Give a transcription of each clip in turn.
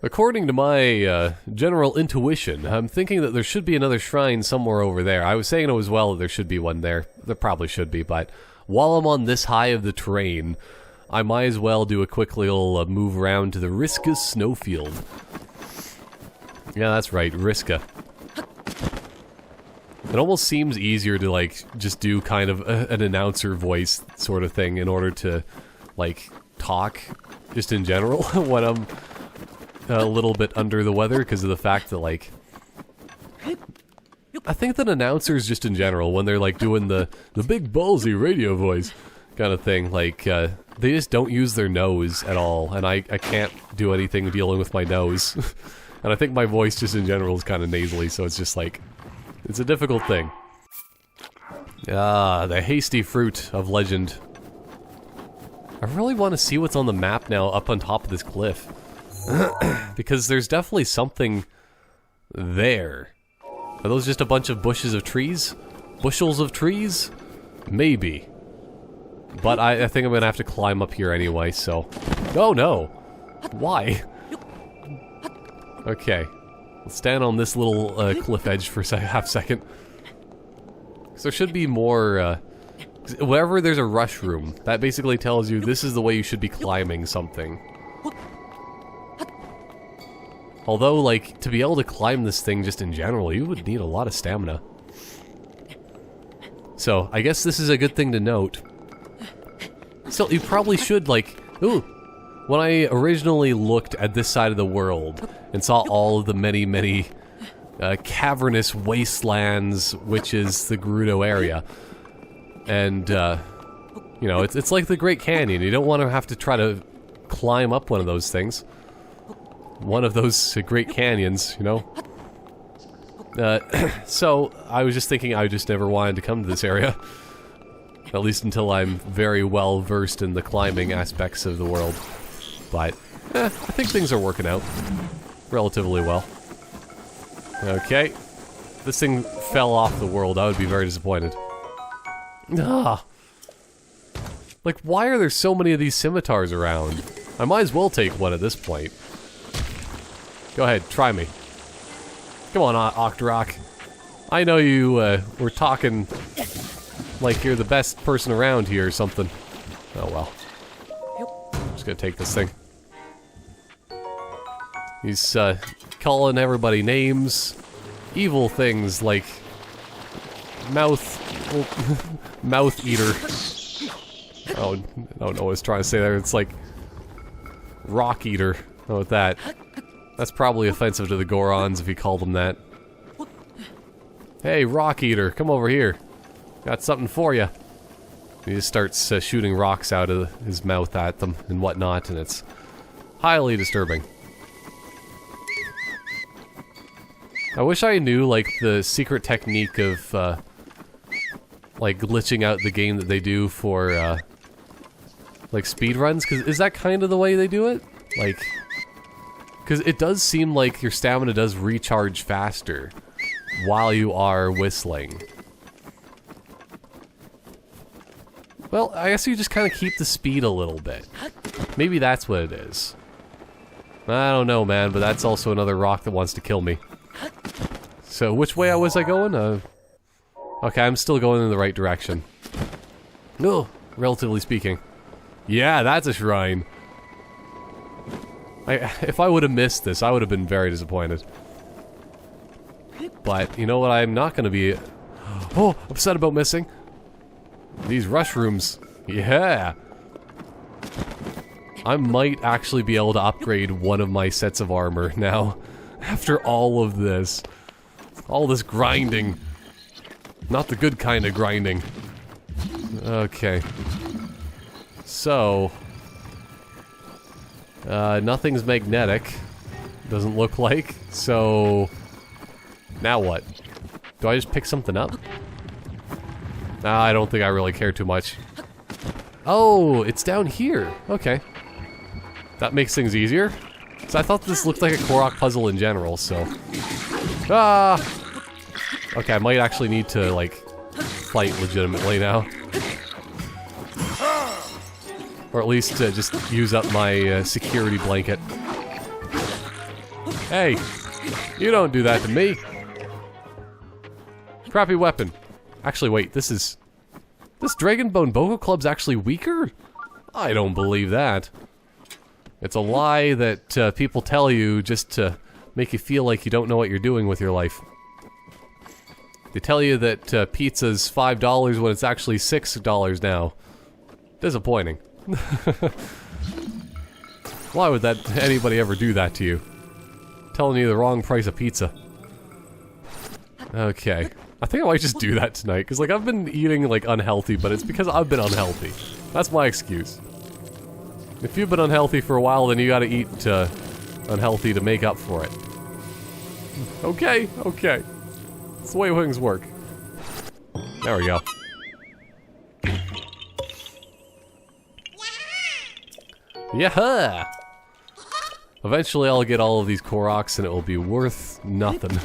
According to my general intuition, I'm thinking that there should be another shrine somewhere over there. I was saying it as well that there should be one there. There probably should be, but while I'm on this high of the terrain, I might as well do a quick little move around to the Riska snowfield. Yeah, that's right, Riska. It almost seems easier to, like, just do kind of an announcer voice sort of thing in order to, like, talk, just in general, when I'm a little bit under the weather, because of the fact that, like, I think that announcers just in general, when they're, like, doing the big ballsy radio voice kind of thing, like, they just don't use their nose at all, and I can't do anything dealing with my nose. And I think my voice just in general is kind of nasally, so it's just like, it's a difficult thing. Ah, the hasty fruit of legend. I really want to see what's on the map now up on top of this cliff. Because there's definitely something there. Are those just a bunch of bushes of trees? Bushels of trees? Maybe. But I think I'm gonna have to climb up here anyway, so... Oh no! Why? Okay. Let's stand on this little cliff edge for a half second. So there should be more, wherever there's a rush room, that basically tells you this is the way you should be climbing something. Although, like, to be able to climb this thing just in general, you would need a lot of stamina. So, I guess this is a good thing to note. Still, you probably should, like... Ooh! When I originally looked at this side of the world and saw all of the many cavernous wastelands, which is the Gerudo area, and, you know, it's like the Great Canyon. You don't want to have to try to climb up one of those things. One of those Great Canyons, you know? So, I was just thinking I just never wanted to come to this area. At least until I'm very well versed in the climbing aspects of the world. But, I think things are working out relatively well. Okay. If this thing fell off the world, I would be very disappointed. Ah. Like, why are there so many of these scimitars around? I might as well take one at this point. Go ahead, try me. Come on, Octorok. I know you, were talking like you're the best person around here or something. Oh well. I'm just gonna take this thing. He's, calling everybody names. Evil things like... Mouth eater. Oh, I don't know what I was trying to say there. It's like... Rock eater. How about that? That's probably offensive to the Gorons if you call them that. Hey, rock eater, come over here. Got something for you. He just starts shooting rocks out of his mouth at them and whatnot, and it's highly disturbing. I wish I knew, like, the secret technique of, like, glitching out the game that they do for, like, speedruns, because is that kind of the way they do it? Like, because it does seem like your stamina does recharge faster while you are whistling. Well, I guess you just kind of keep the speed a little bit. Maybe that's what it is. I don't know, man, but that's also another rock that wants to kill me. So, which way was I going? Okay, I'm still going in the right direction. No, relatively speaking. Yeah, that's a shrine. If I would have missed this, I would have been very disappointed. But, you know what I'm not going to be... Oh, upset about missing. These rush rooms. Yeah! I might actually be able to upgrade one of my sets of armor now. After all of this. All this grinding. Not the good kind of grinding. Okay. So... nothing's magnetic. Doesn't look like. So... Now what? Do I just pick something up? Nah, I don't think I really care too much. Oh, it's down here. Okay. That makes things easier. So I thought this looked like a Korok puzzle in general, so... Ah! Okay, I might actually need to, like, fight legitimately now. Or at least just use up my security blanket. Hey, you don't do that to me. Crappy weapon. Actually, wait, this Dragonbone Boko Club's actually weaker? I don't believe that. It's a lie that people tell you just to make you feel like you don't know what you're doing with your life. They tell you that pizza's $5 when it's actually $6 now. Disappointing. Why would anybody ever do that to you? Telling you the wrong price of pizza. Okay. I think I might just do that tonight, because like I've been eating like unhealthy, but it's because I've been unhealthy. That's my excuse. If you've been unhealthy for a while, then you gotta eat unhealthy to make up for it. Okay, okay. That's the way things work. There we go. Yeah! Eventually I'll get all of these Koroks and it will be worth nothing.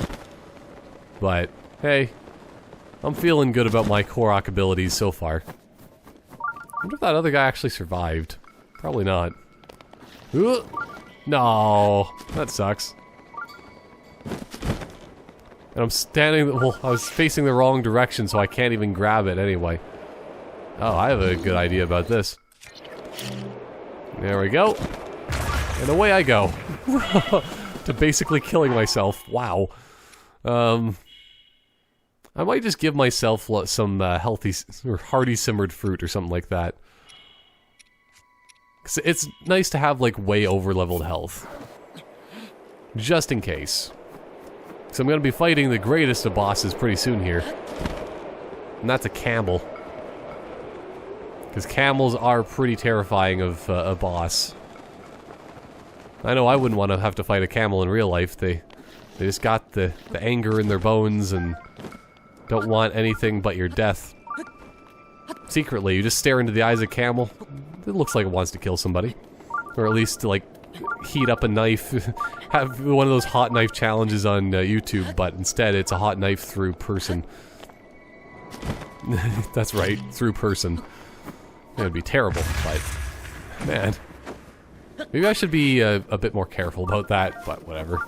But, hey, I'm feeling good about my Korok abilities so far. I wonder if that other guy actually survived. Probably not. Ooh. No, that sucks. And I'm standing, well, I was facing the wrong direction, so I can't even grab it anyway. Oh, I have a good idea about this. There we go. And away I go. To basically killing myself. Wow. I might just give myself some healthy or hearty simmered fruit or something like that. 'Cause it's nice to have like way over-leveled health. Just in case. So I'm gonna be fighting the greatest of bosses pretty soon here. And that's a camel. Because camels are pretty terrifying of a boss. I know I wouldn't want to have to fight a camel in real life. They just got the anger in their bones and don't want anything but your death. Secretly, you just stare into the eyes of a camel. It looks like it wants to kill somebody. Or at least, like, heat up a knife. Have one of those hot knife challenges on YouTube, but instead it's a hot knife through person. That's right, through person. It would be terrible, but... man. Maybe I should be a bit more careful about that, but whatever.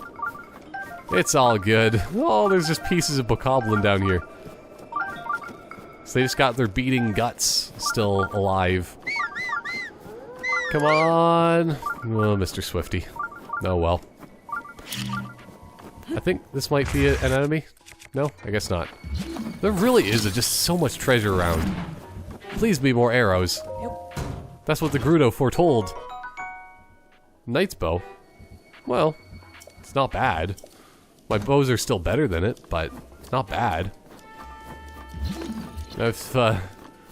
It's all good. Oh, there's just pieces of bokoblin down here. So they just got their beating guts still alive. Come on! Oh, Mr. Swifty. Oh well. I think this might be an enemy? No? I guess not. There really is just so much treasure around. Please be more arrows. That's what the Grudo foretold. Knight's bow? Well, it's not bad. My bows are still better than it, but it's not bad. I've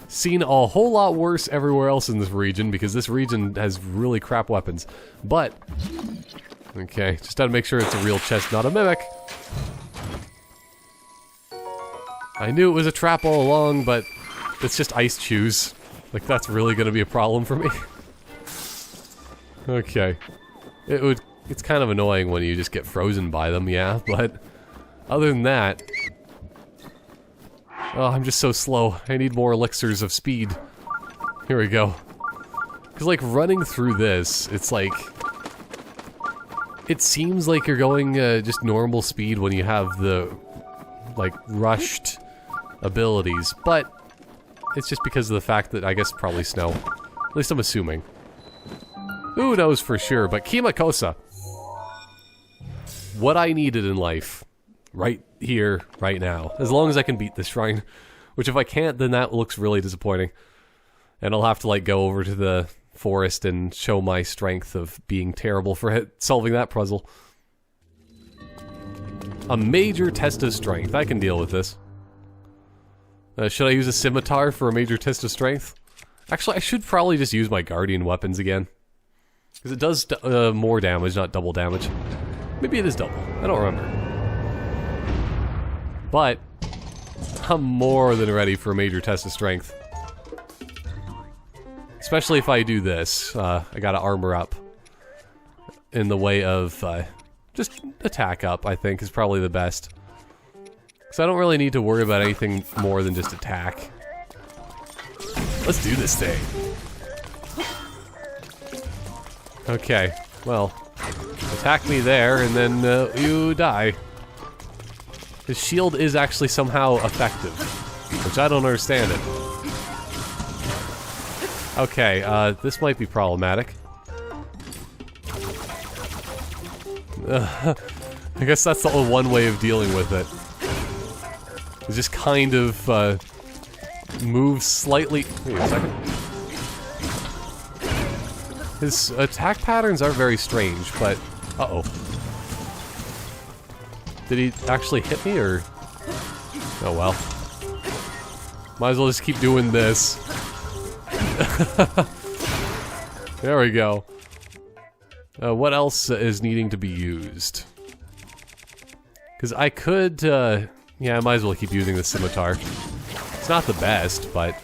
seen a whole lot worse everywhere else in this region, because this region has really crap weapons. But, okay, just gotta make sure it's a real chest, not a mimic. I knew it was a trap all along, but it's just ice chews. Like, that's really gonna be a problem for me. Okay. It's kind of annoying when you just get frozen by them, yeah, but other than that... oh, I'm just so slow. I need more elixirs of speed. Here we go. Because, like, running through this, it's like... it seems like you're going just normal speed when you have the, like, rushed abilities, but it's just because of the fact that I guess probably snow. At least I'm assuming. Who knows for sure, but Kimakosa. What I needed in life. Right here, right now. As long as I can beat this shrine. Which if I can't, then that looks really disappointing. And I'll have to, like, go over to the forest and show my strength of being terrible for solving that puzzle. A major test of strength. I can deal with this. Should I use a scimitar for a major test of strength? Actually, I should probably just use my guardian weapons again. Because it does more damage, not double damage. Maybe it is double. I don't remember. But I'm more than ready for a major test of strength. Especially if I do this. I gotta armor up. In the way of just attack up, I think, is probably the best. So I don't really need to worry about anything more than just attack. Let's do this thing. Okay, well, let's attack me there, and then you die. His shield is actually somehow effective, which I don't understand it. Okay, this might be problematic. I guess that's the only one way of dealing with it. It's just kind of move slightly. Wait a second. His attack patterns are very strange, but uh-oh. Did he actually hit me, or? Oh well. Might as well just keep doing this. There we go. What else is needing to be used? Because I could, yeah, I might as well keep using the scimitar. It's not the best, but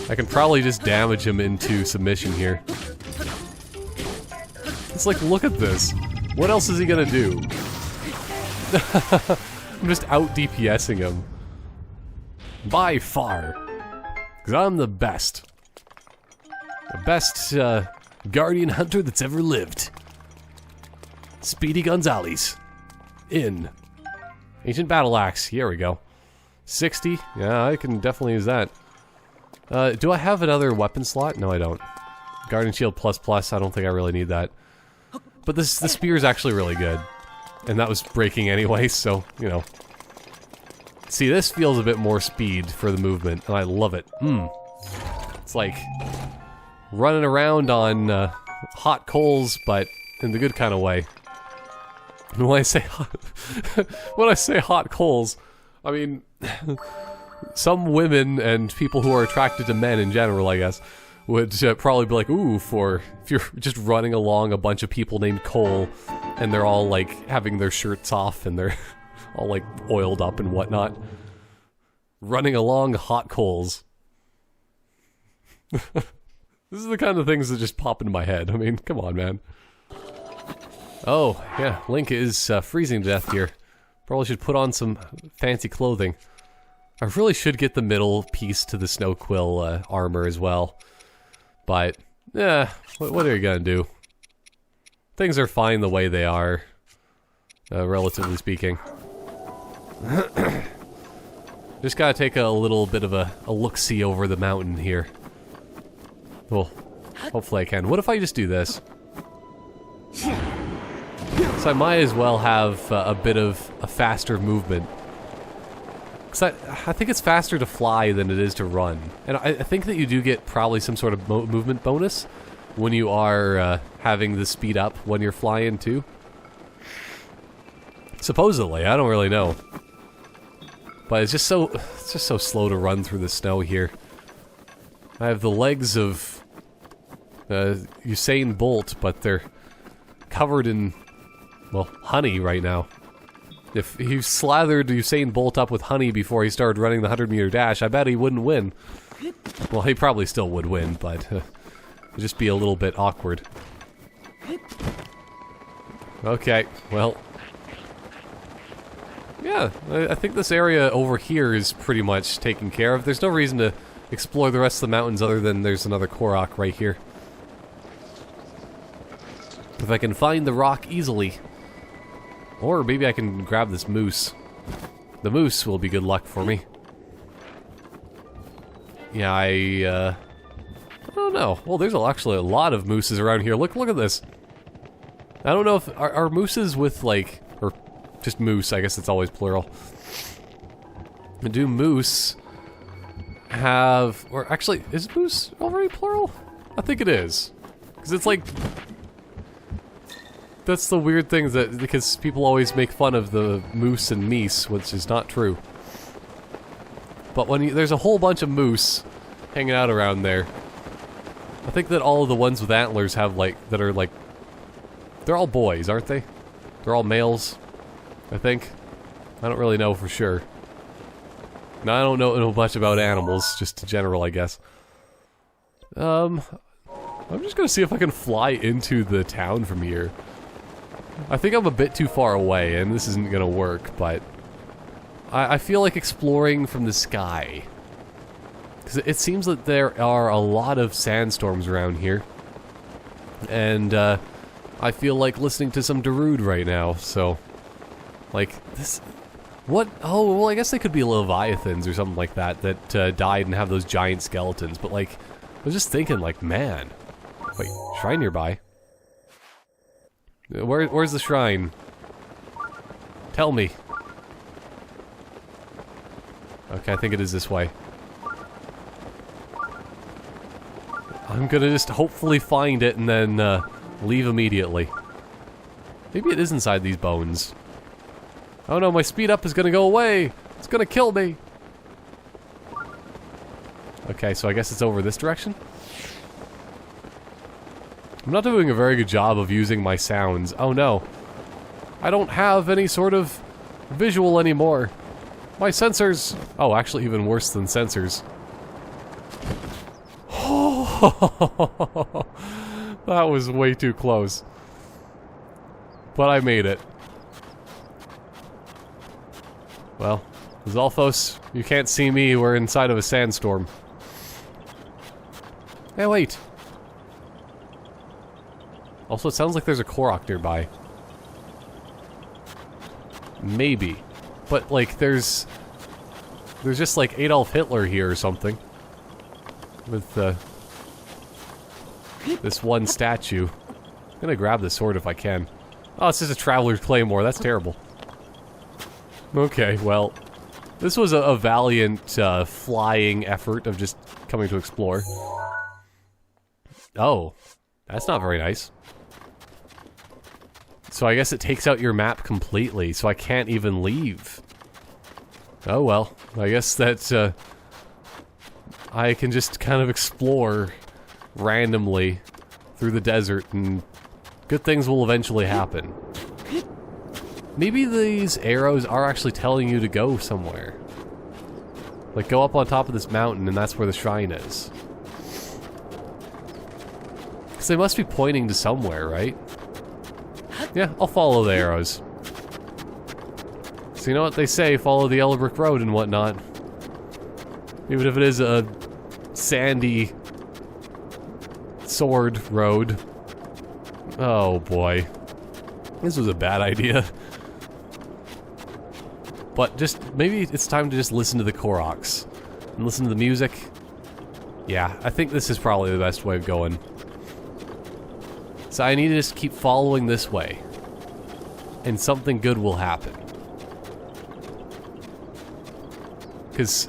I can probably just damage him into submission here. It's like, look at this. What else is he gonna do? I'm just out DPSing him. By far. Because I'm the best. The best, guardian hunter that's ever lived. Speedy Gonzales. In. Ancient Battle Axe. Here we go. 60. Yeah, I can definitely use that. Do I have another weapon slot? No, I don't. Guardian Shield ++. I don't think I really need that. But the spear is actually really good. And that was breaking anyway, so, you know. See, this feels a bit more speed for the movement, and I love it. It's like running around on hot coals, but in the good kind of way. And when I say hot coals, I mean some women and people who are attracted to men in general, I guess, would probably be like, ooh, if you're just running along a bunch of people named Cole, and they're all like having their shirts off and they're all like oiled up and whatnot. Running along hot coals. This is the kind of things that just pop into my head. I mean, come on, man. Oh, yeah, Link is freezing to death here. Probably should put on some fancy clothing. I really should get the middle piece to the Snow Quill armor as well. But, yeah, what are you gonna do? Things are fine the way they are, relatively speaking. Just gotta take a little bit of a look-see over the mountain here. Well, hopefully I can. What if I just do this? So I might as well have a bit of a faster movement. Because I think it's faster to fly than it is to run. And I think that you do get probably some sort of movement bonus when you are having the speed up when you're flying too. Supposedly, I don't really know. But it's just so slow to run through the snow here. I have the legs of Usain Bolt, but they're covered in, well, honey right now. If he slathered Usain Bolt up with honey before he started running the 100-meter dash, I bet he wouldn't win. Well, he probably still would win, but it'd just be a little bit awkward. Okay, well. Yeah, I think this area over here is pretty much taken care of. There's no reason to explore the rest of the mountains other than there's another Korok right here. If I can find the rock easily. Or maybe I can grab this moose. The moose will be good luck for me. Yeah, I don't know. Well, there's actually a lot of mooses around here. Look at this. I don't know if... Are mooses with, like... Or just moose, I guess it's always plural. Do moose have... Or actually, is moose already plural? I think it is. Because it's like... That's the weird thing, that because people always make fun of the moose and meese, which is not true. But when there's a whole bunch of moose hanging out around there, I think that all of the ones with antlers have they're all boys, aren't they? They're all males, I think. I don't really know for sure. Now I don't know much about animals, just in general, I guess. I'm just gonna see if I can fly into the town from here. I think I'm a bit too far away, and this isn't gonna work, but... I feel like exploring from the sky. Because it seems that there are a lot of sandstorms around here. And, I feel like listening to some Darude right now, so... Like, this... What? Oh, well, I guess they could be Leviathans or something like that died and have those giant skeletons, but like, I was just thinking, like, man... Wait, shrine nearby? Where's the shrine? Tell me. Okay, I think it is this way. I'm gonna just hopefully find it and then leave immediately. Maybe it is inside these bones. Oh no, my speed up is gonna go away! It's gonna kill me! Okay, so I guess it's over this direction? I'm not doing a very good job of using my sounds. Oh no. I don't have any sort of visual anymore. My sensors... Oh, actually even worse than sensors. That was way too close. But I made it. Well, Zalthos, you can't see me, we're inside of a sandstorm. Hey, wait. Also, it sounds like there's a Korok nearby. Maybe. But, like, there's just, like, Adolf Hitler here or something. With, this one statue. I'm gonna grab this sword if I can. Oh, it's just a Traveler's Claymore. That's terrible. Okay, well, this was a valiant, flying effort of just coming to explore. Oh, that's not very nice. So I guess it takes out your map completely, so I can't even leave. Oh well, I guess that, I can just kind of explore randomly through the desert and good things will eventually happen. Maybe these arrows are actually telling you to go somewhere. Like, go up on top of this mountain and that's where the shrine is. Because they must be pointing to somewhere, right? Yeah, I'll follow the arrows. So you know what they say, follow the yellow brick road and whatnot. Even if it is a sandy sword road. Oh boy. This was a bad idea. But just, maybe it's time to just listen to the Koroks. And listen to the music. Yeah, I think this is probably the best way of going. So I need to just keep following this way. And something good will happen. Because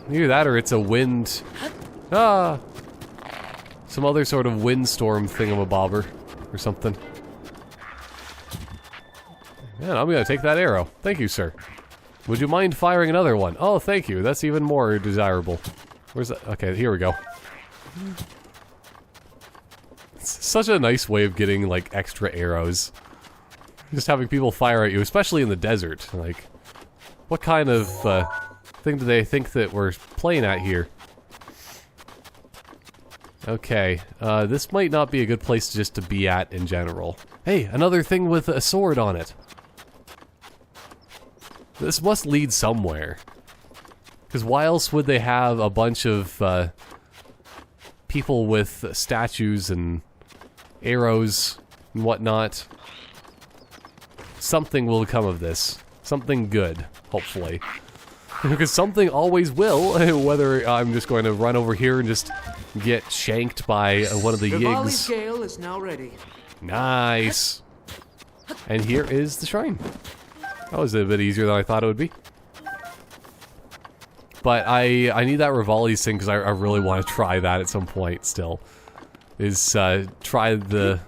either that or it's a wind... Ah! Some other sort of windstorm thingamabobber. Or something. Man, I'm gonna take that arrow. Thank you, sir. Would you mind firing another one? Oh, thank you. That's even more desirable. Where's that? Okay, here we go. It's such a nice way of getting, like, extra arrows. Just having people fire at you, especially in the desert. Like, what kind of, thing do they think that we're playing at here? Okay, this might not be a good place just to be at in general. Hey, another thing with a sword on it. This must lead somewhere. Because why else would they have a bunch of, people with statues and arrows and whatnot? Something will come of this. Something good, hopefully. Because something always will, whether I'm just going to run over here and just get shanked by one of the yigs. Gale is now ready. Nice. And here is the shrine. That was a bit easier than I thought it would be. But I need that Rivali's thing because I really want to try that at some point still. Is try that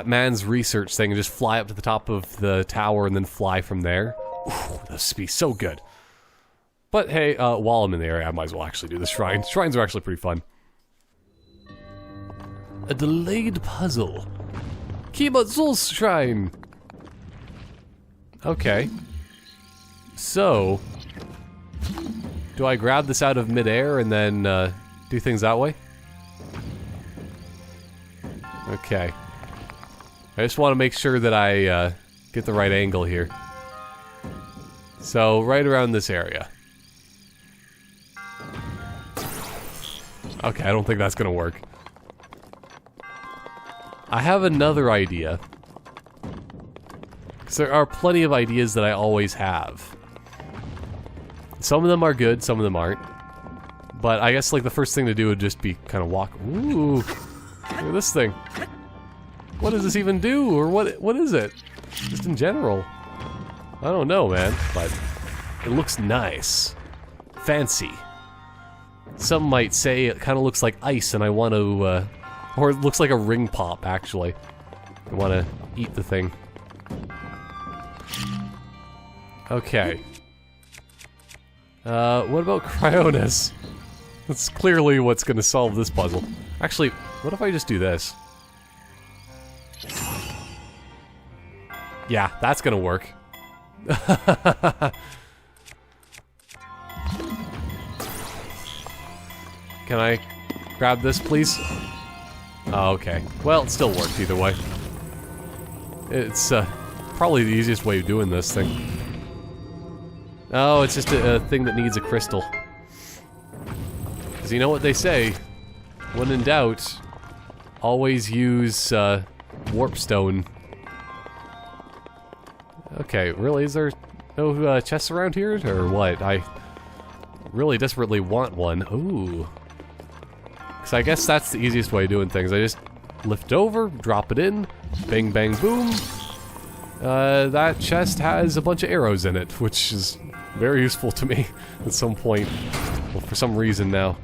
man's research thing and just fly up to the top of the tower and then fly from there. Ooh, that would be so good. But hey, while I'm in the area, I might as well actually do the shrine. Shrines are actually pretty fun. A delayed puzzle. Kibatzul's shrine. Okay. So, do I grab this out of midair and then do things that way? Okay. I just want to make sure that I get the right angle here. So, right around this area. Okay, I don't think that's gonna work. I have another idea. Because there are plenty of ideas that I always have. Some of them are good, some of them aren't. But I guess like the first thing to do would just be kind of walk. Ooh, look at this thing. What does this even do, or what is it? Just in general. I don't know, man, but it looks nice. Fancy. Some might say it kind of looks like ice and I want to, or it looks like a ring pop, actually. I want to eat the thing. Okay. What about Cryonis? That's clearly what's going to solve this puzzle. Actually, what if I just do this? Yeah, that's going to work. Can I grab this, please? Oh, okay. Well, it still worked either way. It's probably the easiest way of doing this thing. Oh, it's just a thing that needs a crystal. Because you know what they say, when in doubt, always use warpstone. Okay, really? Is there no chests around here, or what? I really desperately want one. Ooh. So I guess that's the easiest way of doing things. I just lift over, drop it in, bang, bang, boom. That chest has a bunch of arrows in it, which is very useful to me at some point. Well, for some reason now.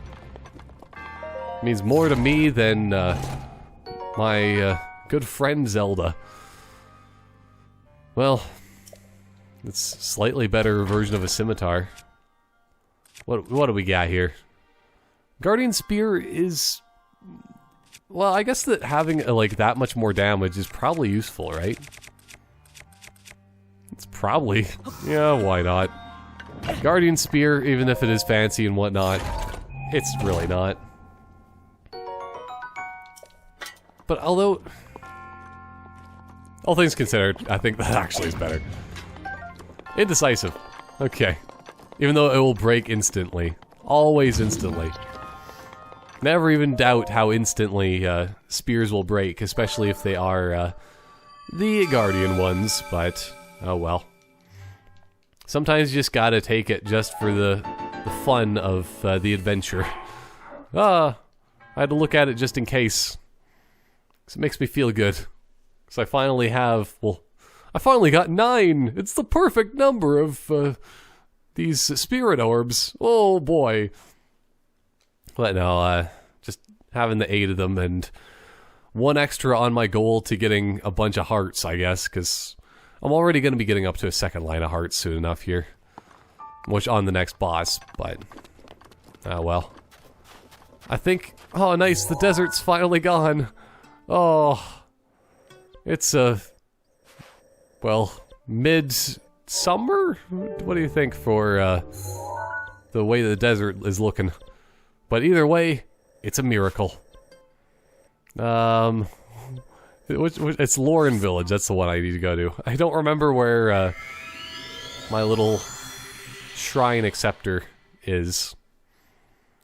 It means more to me than my good friend Zelda. Well, it's a slightly better version of a scimitar. What do we got here? Guardian Spear is... Well, I guess that having like that much more damage is probably useful, right? It's probably... Yeah, why not? Guardian Spear, even if it is fancy and whatnot, it's really not. But although... All things considered, I think that actually is better. Indecisive. Okay. Even though it will break instantly. Always instantly. Never even doubt how instantly spears will break, especially if they are the Guardian ones, but oh well. Sometimes you just gotta take it just for the fun of the adventure. I had to look at it just in case. 'Cause it makes me feel good. So I finally have, well, I finally got 9! It's the perfect number of these spirit orbs. Oh boy. But no, just having the 8 of them and 1 extra on my goal to getting a bunch of hearts, I guess, because I'm already going to be getting up to a 2nd line of hearts soon enough here. Which on the next boss, but... Oh well. I think... Oh nice, the desert's finally gone. Oh... It's well, mid-summer? What do you think for, the way the desert is looking? But either way, it's a miracle. It's Lauren Village, that's the one I need to go to. I don't remember where, my little shrine acceptor is.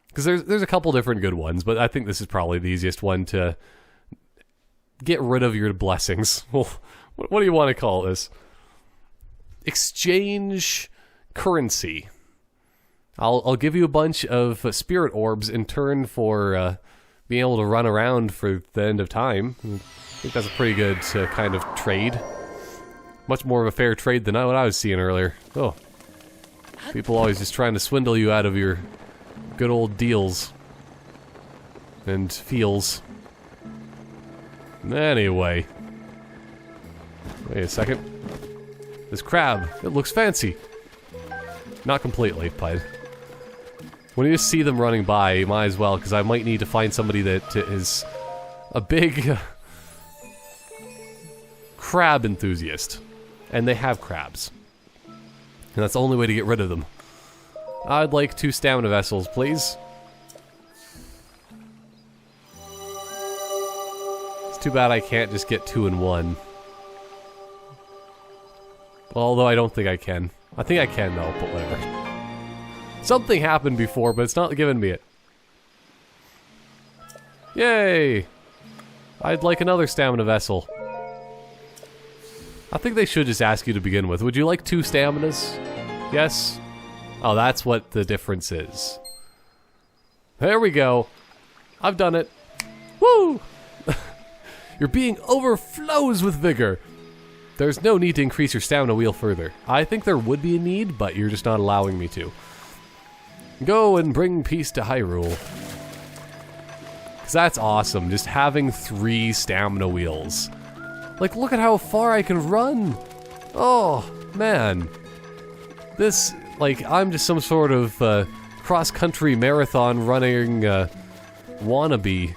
Because there's a couple different good ones, but I think this is probably the easiest one to... Get rid of your blessings. Well, what do you want to call this? Exchange currency. I'll give you a bunch of spirit orbs in turn for being able to run around for the end of time. I think that's a pretty good kind of trade. Much more of a fair trade than what I was seeing earlier. Oh. People always just trying to swindle you out of your good old deals. And feels. Anyway. Wait a second. This crab, it looks fancy. Not completely, but... When you just see them running by, you might as well, because I might need to find somebody that is a big... crab enthusiast. And they have crabs. And that's the only way to get rid of them. I'd like 2 stamina vessels, please. Too bad I can't just get 2 in 1. Although I don't think I can. I think I can though, but whatever. Something happened before, but it's not giving me it. Yay! I'd like another stamina vessel. I think they should just ask you to begin with. Would you like 2 staminas? Yes? Oh, that's what the difference is. There we go. I've done it. Woo! Your being overflows with vigor. There's no need to increase your stamina wheel further. I think there would be a need, but you're just not allowing me to. Go and bring peace to Hyrule. Because that's awesome, just having 3 stamina wheels. Like, look at how far I can run. Oh, man. This, like, I'm just some sort of cross-country marathon running wannabe.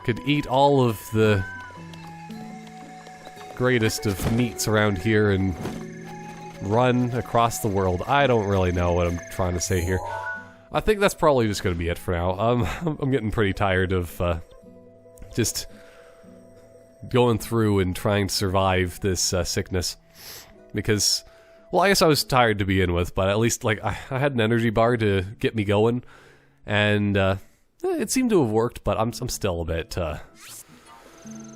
Could eat all of the greatest of meats around here and run across the world. I don't really know what I'm trying to say here. I think that's probably just going to be it for now. I'm getting pretty tired of just going through and trying to survive this sickness. Because, well, I guess I was tired to begin with, but at least, like, I had an energy bar to get me going. And it seemed to have worked, but I'm still a bit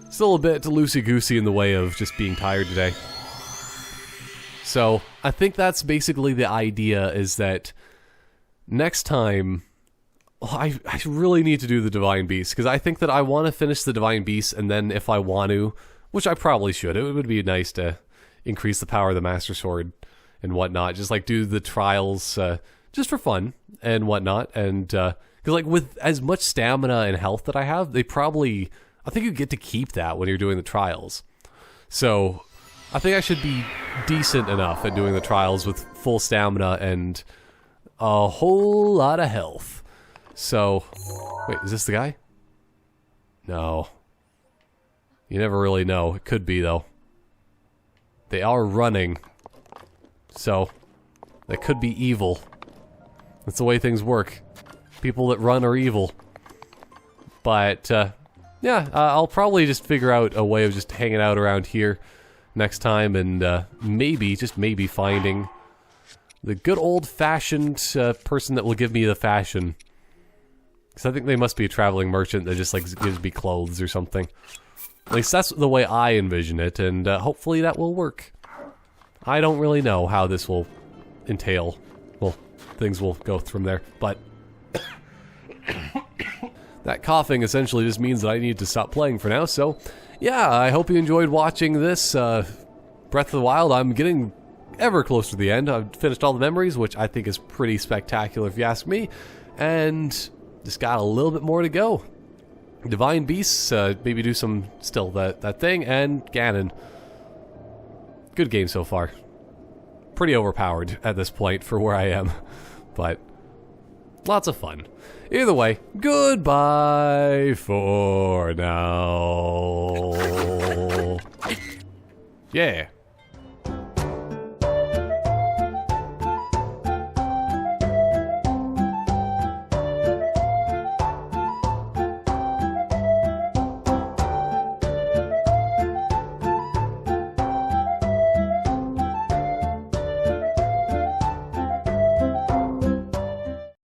loosey-goosey in the way of just being tired today. So, I think that's basically the idea, is that next time, I really need to do the Divine Beast, because I think that I want to finish the Divine Beast, and then if I want to, which I probably should, it would be nice to increase the power of the Master Sword and whatnot, just like do the trials just for fun and whatnot, and because like with as much stamina and health that I have, they probably, I think you get to keep that when you're doing the trials. So I think I should be decent enough at doing the trials with full stamina and a whole lot of health. So, wait, is this the guy? No. You never really know. It could be, though. They are running. So, that could be evil. That's the way things work. People that run are evil. But, yeah, I'll probably just figure out a way of just hanging out around here next time and maybe, just maybe, finding the good old-fashioned person that will give me the fashion. Because I think they must be a traveling merchant that just, like, gives me clothes or something. At least that's the way I envision it, and hopefully that will work. I don't really know how this will entail. Well, things will go from there, but that coughing essentially just means that I need to stop playing for now, so yeah, I hope you enjoyed watching this Breath of the Wild. I'm getting ever closer to the end. I've finished all the memories, which I think is pretty spectacular if you ask me, and just got a little bit more to go. Divine Beasts, maybe do some, still, that thing, and Ganon. Good game so far. Pretty overpowered at this point for where I am, but lots of fun. Either way, goodbye for now. Yeah.